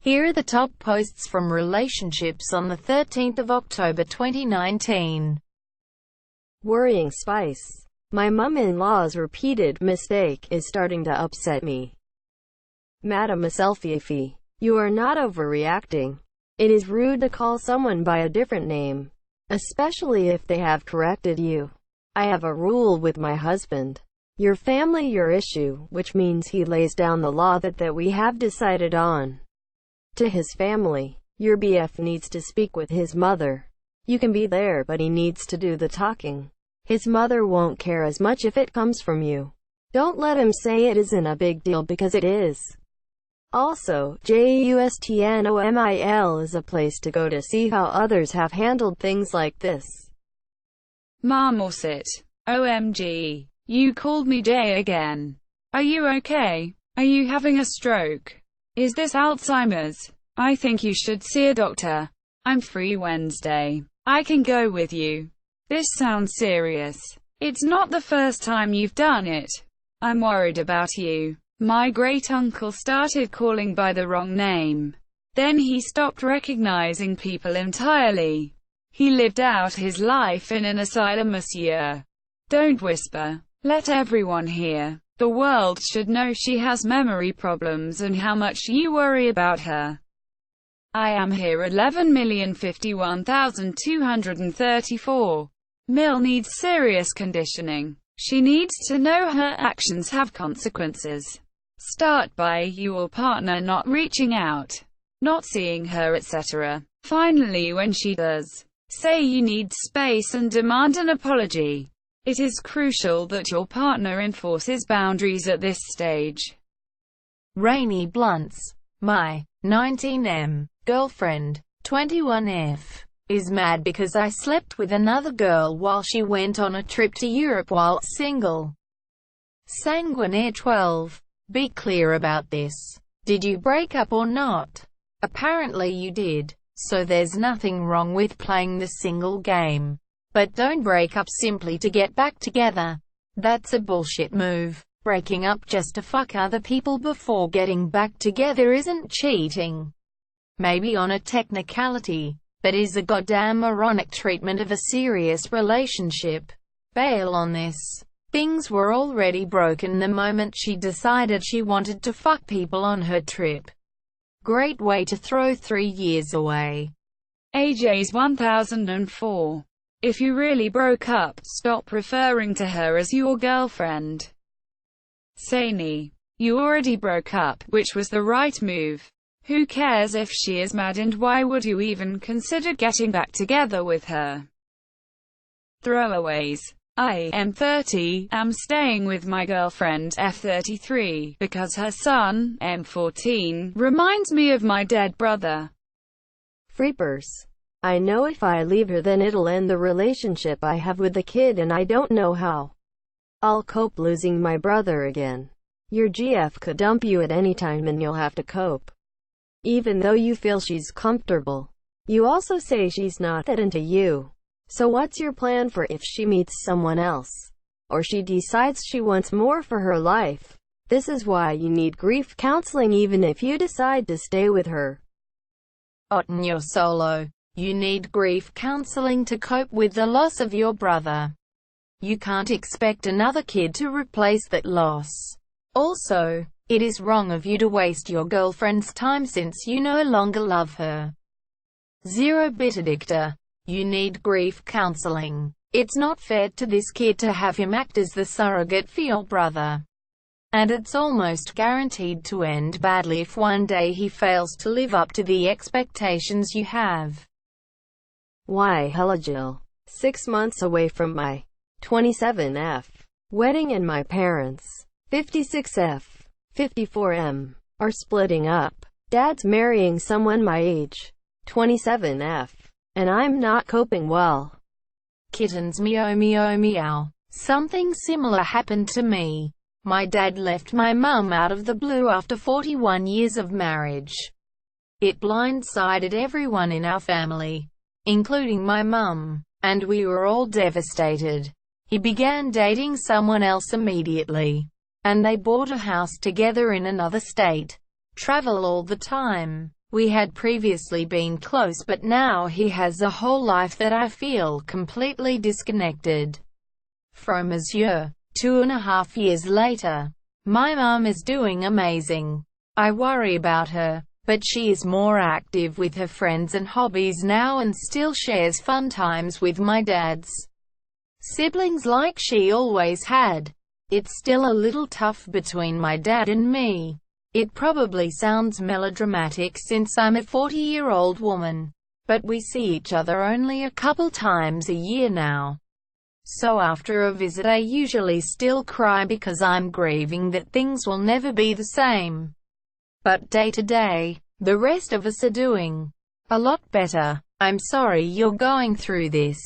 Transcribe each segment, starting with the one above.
Here are the top posts from relationships on the 13th of October 2019. Worrying Spice. My mum-in-law's repeated mistake is starting to upset me. Madam Selfie. You are not overreacting. It is rude to call someone by a different name, especially if they have corrected you. I have a rule with my husband. Your family your issue, which means he lays down the law that we have decided on. To his family, your BF needs to speak with his mother. You can be there, but he needs to do the talking. His mother won't care as much if it comes from you. Don't let him say it isn't a big deal because it is. Also, JUSTNOMIL is a place to go to see how others have handled things like this. Marmoset. OMG. You called me Jay again. Are you okay? Are you having a stroke? Is this Alzheimer's? I think you should see a doctor. I'm free Wednesday. I can go with you. This sounds serious. It's not the first time you've done it. I'm worried about you. My great-uncle started calling by the wrong name. Then he stopped recognizing people entirely. He lived out his life in an asylum, monsieur. Don't whisper. Let everyone hear. The world should know she has memory problems and how much you worry about her. I am here. 11,051,234. Mill needs serious conditioning. She needs to know her actions have consequences. Start by your partner not reaching out, not seeing her, etc. Finally, when she does, say you need space and demand an apology. It is crucial that your partner enforces boundaries at this stage. Rainy Blunts. My 19M girlfriend, 21F, is mad because I slept with another girl while she went on a trip to Europe while single. Sanguinaire 12. Be clear about this. Did you break up or not? Apparently you did, so there's nothing wrong with playing the single game. But don't break up simply to get back together. That's a bullshit move. Breaking up just to fuck other people before getting back together isn't cheating. Maybe on a technicality, but is a goddamn moronic treatment of a serious relationship. Bail on this. Things were already broken the moment she decided she wanted to fuck people on her trip. Great way to throw 3 years away. AJ's 1004. If you really broke up, stop referring to her as your girlfriend. Sani. You already broke up, which was the right move. Who cares if she is mad, and why would you even consider getting back together with her? Throwaways. I am 30, am staying with my girlfriend, F33, because her son, M14, reminds me of my dead brother. Freepers. I know if I leave her then it'll end the relationship I have with the kid, and I don't know how I'll cope losing my brother again. Your GF could dump you at any time and you'll have to cope. Even though you feel she's comfortable. You also say she's not that into you. So what's your plan for if she meets someone else? Or she decides she wants more for her life? This is why you need grief counseling even if you decide to stay with her. Otten, you're solo. You need grief counseling to cope with the loss of your brother. You can't expect another kid to replace that loss. Also, it is wrong of you to waste your girlfriend's time since you no longer love her. Zero Bit Addictor. You need grief counseling. It's not fair to this kid to have him act as the surrogate for your brother. And it's almost guaranteed to end badly if one day he fails to live up to the expectations you have. Why hella Jill. 6 months away from my 27F wedding, and my parents, 56F, 54M, are splitting up. Dad's marrying someone my age, 27F, and I'm not coping well. Kittens meow meow meow. Something similar happened to me. My dad left my mum out of the blue after 41 years of marriage. It blindsided everyone in our family, including my mum, and we were all devastated. He began dating someone else immediately, and they bought a house together in another state. Travel all the time. We had previously been close, but now he has a whole life that I feel completely disconnected from. Monsieur. 2.5 years later. My mom is doing amazing. I worry about her, but she is more active with her friends and hobbies now and still shares fun times with my dad's siblings like she always had. It's still a little tough between my dad and me. It probably sounds melodramatic since I'm a 40-year-old woman, but we see each other only a couple times a year now. So after a visit I usually still cry because I'm grieving that things will never be the same. But day to day, the rest of us are doing a lot better. I'm sorry you're going through this.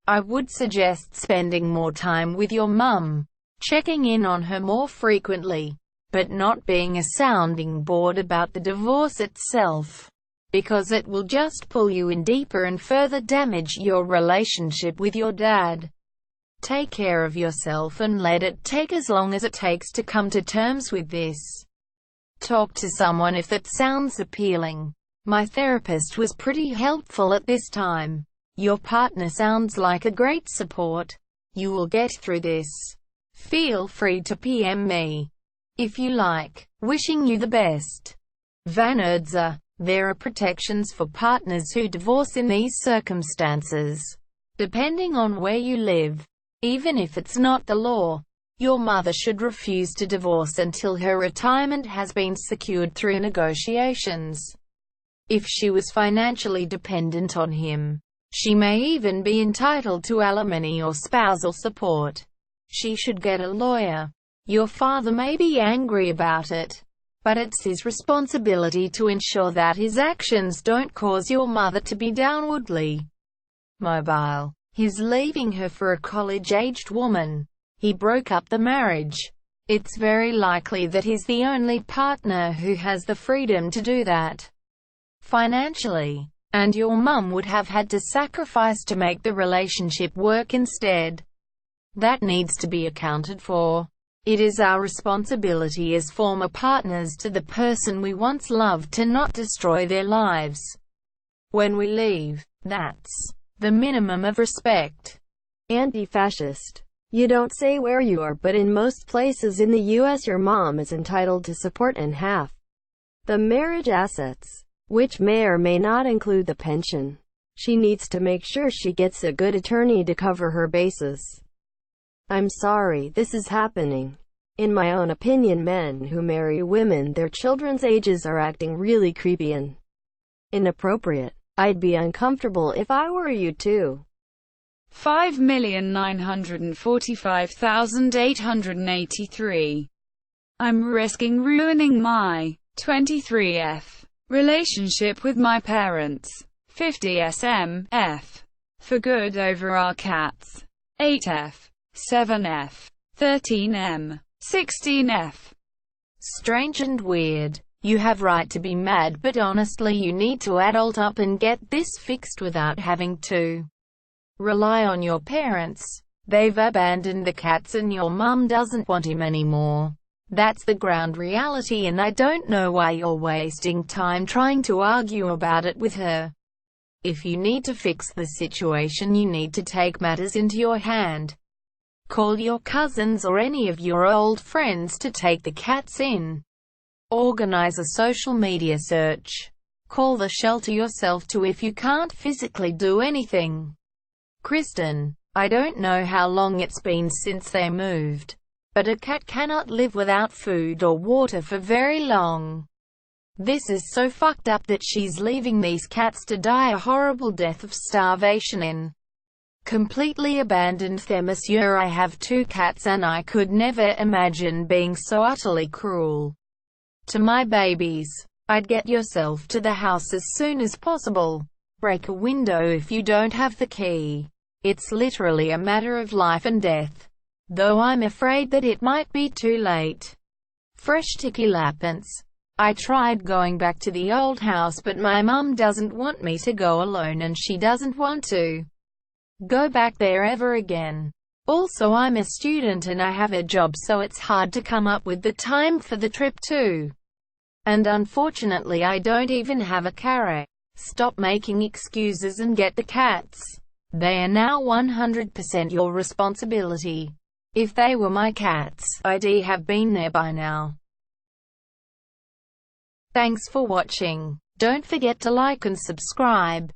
I would suggest spending more time with your mum, checking in on her more frequently, but not being a sounding board about the divorce itself, because it will just pull you in deeper and further damage your relationship with your dad. Take care of yourself and let it take as long as it takes to come to terms with this. Talk to someone if that sounds appealing. My therapist was pretty helpful at this time. Your partner sounds like a great support. You will get through this. Feel free to PM me if you like. Wishing you the best. Van Erdza. There are protections for partners who divorce in these circumstances. Depending on where you live, even if it's not the law, your mother should refuse to divorce until her retirement has been secured through negotiations. If she was financially dependent on him, she may even be entitled to alimony or spousal support. She should get a lawyer. Your father may be angry about it, but it's his responsibility to ensure that his actions don't cause your mother to be downwardly mobile. He's leaving her for a college-aged woman. He broke up the marriage. It's very likely that he's the only partner who has the freedom to do that financially, and your mum would have had to sacrifice to make the relationship work instead. That needs to be accounted for. It is our responsibility as former partners to the person we once loved to not destroy their lives when we leave. That's the minimum of respect. Anti-fascist. You don't say where you are, but in most places in the US your mom is entitled to support and half the marriage assets, which may or may not include the pension. She needs to make sure she gets a good attorney to cover her bases. I'm sorry this is happening. In my own opinion, men who marry women their children's ages are acting really creepy and inappropriate. I'd be uncomfortable if I were you too. 5,945,883. I'm risking ruining my 23F relationship with my parents. 50 for good over our cats. 8F. 7F. 13M. 16F. Strange and weird. You have right to be mad, but honestly you need to adult up and get this fixed without having to rely on your parents. They've abandoned the cats and your mum doesn't want him anymore. That's the ground reality, and I don't know why you're wasting time trying to argue about it with her. If you need to fix the situation, you need to take matters into your hand. Call your cousins or any of your old friends to take the cats in. Organize a social media search. Call the shelter yourself too if you can't physically do anything. Kristen. I don't know how long it's been since they moved, but a cat cannot live without food or water for very long. This is so fucked up that she's leaving these cats to die a horrible death of starvation in completely abandoned them. Monsieur, I have 2 cats and I could never imagine being so utterly cruel to my babies. I'd get yourself to the house as soon as possible. Break a window if you don't have the key. It's literally a matter of life and death, though I'm afraid that it might be too late. Fresh Tiki Lapins. I tried going back to the old house, but my mum doesn't want me to go alone and she doesn't want to go back there ever again. Also, I'm a student and I have a job, so it's hard to come up with the time for the trip too. And unfortunately I don't even have a carrot. Stop making excuses and get the cats. They are now 100% your responsibility. If they were my cats, I'd have been there by now. Thanks for watching. Don't forget to like and subscribe.